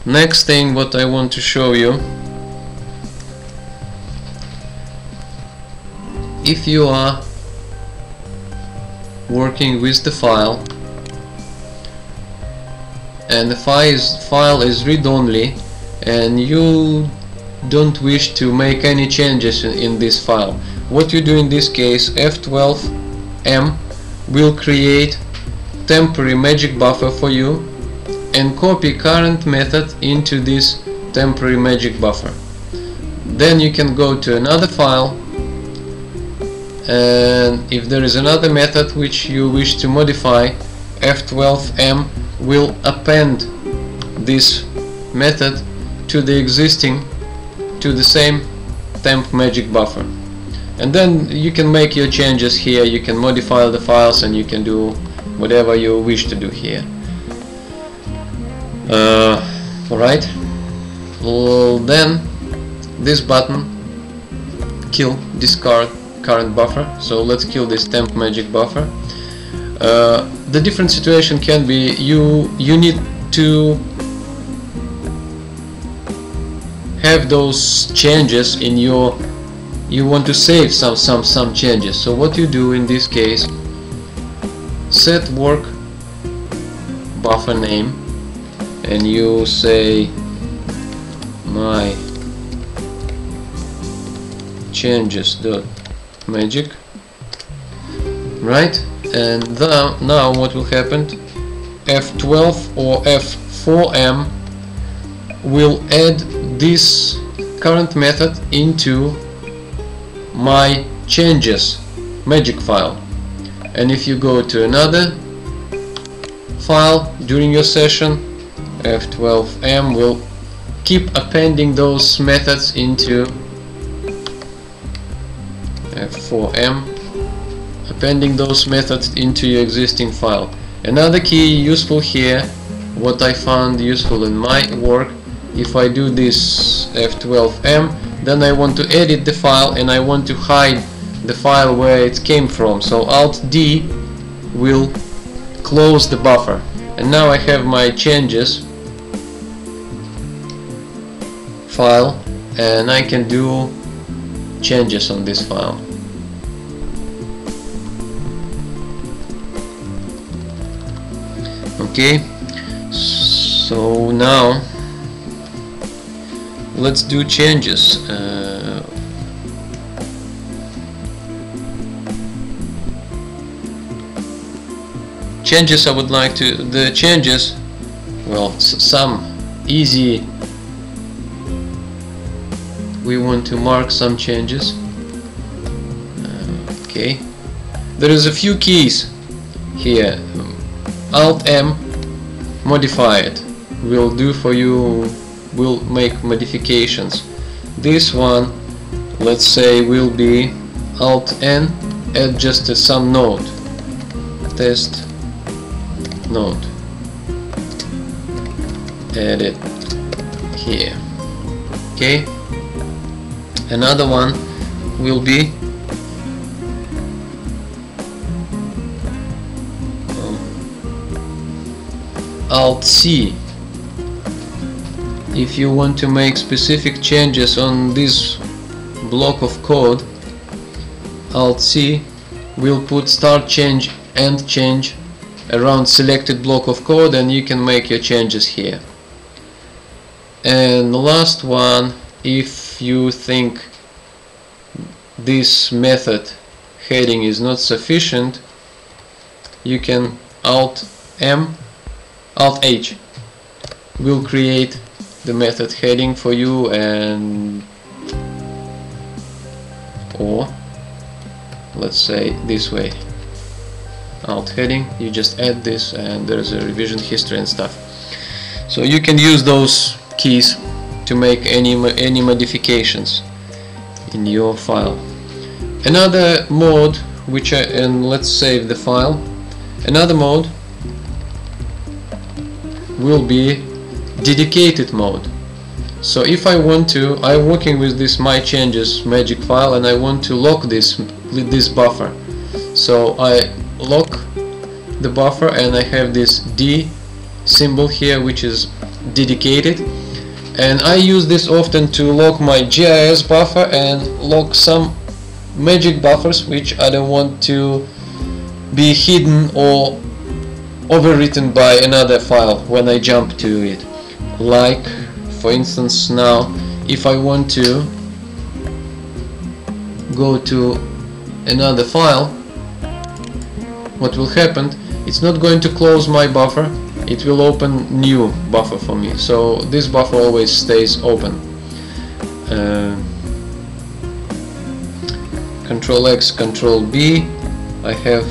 Next thing what I want to show you, if you are working with the file and the file is read-only and you don't wish to make any changes in this file, what you do in this case, F12M will create temporary magic buffer for you and copy current method into this temporary magic buffer. Then you can go to another file, and if there is another method which you wish to modify, F12M will append this method to the same temp magic buffer, and then you can make your changes here. You can modify the files and you can do whatever you wish to do here. Alright, well, then this button, kill discard current buffer, so let's kill this temp magic buffer. The different situation can be you need to have those changes in your, you want to save some changes. So what you do in this case, set work buffer name and you say my changes.magic, right? And now what will happen, F12 or F4M will add this current method into my changes magic file. And if you go to another file during your session, F12M will keep appending those methods into F4M, appending those methods into your existing file. Another key useful here, what I found useful in my work, if I do this F12M, then I want to edit the file and I want to hide the file where it came from, so Alt D will close the buffer, and now I have my changes file and I can do changes on this file. Okay, so now let's do changes. Changes I would like to, the changes, well, some easy, we want to mark some changes. Okay, there is a few keys here. Alt M, modify it, will do for you, will make modifications. This one, let's say, will be Alt N, add just some node, test node, add it here. Okay, another one will be Alt C. If you want to make specific changes on this block of code, Alt C will put start change, end change around selected block of code, and you can make your changes here. And the last one, if you think this method heading is not sufficient, you can Alt H will create the method heading for you, and or let's say this way, Alt heading, you just add this and there's a revision history and stuff. So you can use those keys to make any modifications in your file. Another mode which and let's save the file. Another mode will be dedicated mode. So if I want to, I'm working with this my changes magic file and I want to lock this buffer. So I lock the buffer and I have this D symbol here which is dedicated, and I use this often to lock my GIS buffer and lock some magic buffers which I don't want to be hidden or overwritten by another file when I jump to it. Like for instance, now if I want to go to another file, what will happen, it's not going to close my buffer, it will open new buffer for me, so this buffer always stays open. Control X, Control B, I have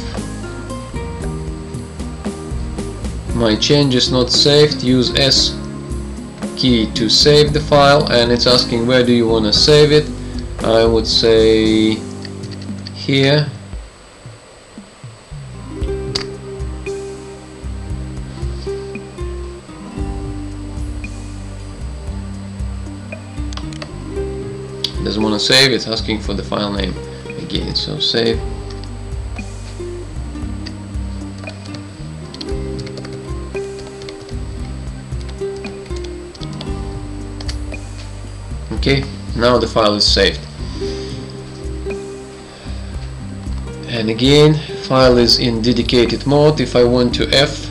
my changes not saved. Use S key to save the file, and it's asking where do you want to save it. I would say here. Doesn't want to save, it's asking for the file name again, so save. Okay, now the file is saved. And again, file is in dedicated mode. If I want to F,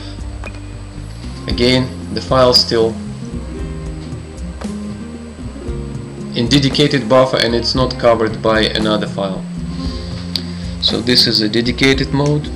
again the file still in dedicated buffer and it's not covered by another file. So this is a dedicated mode.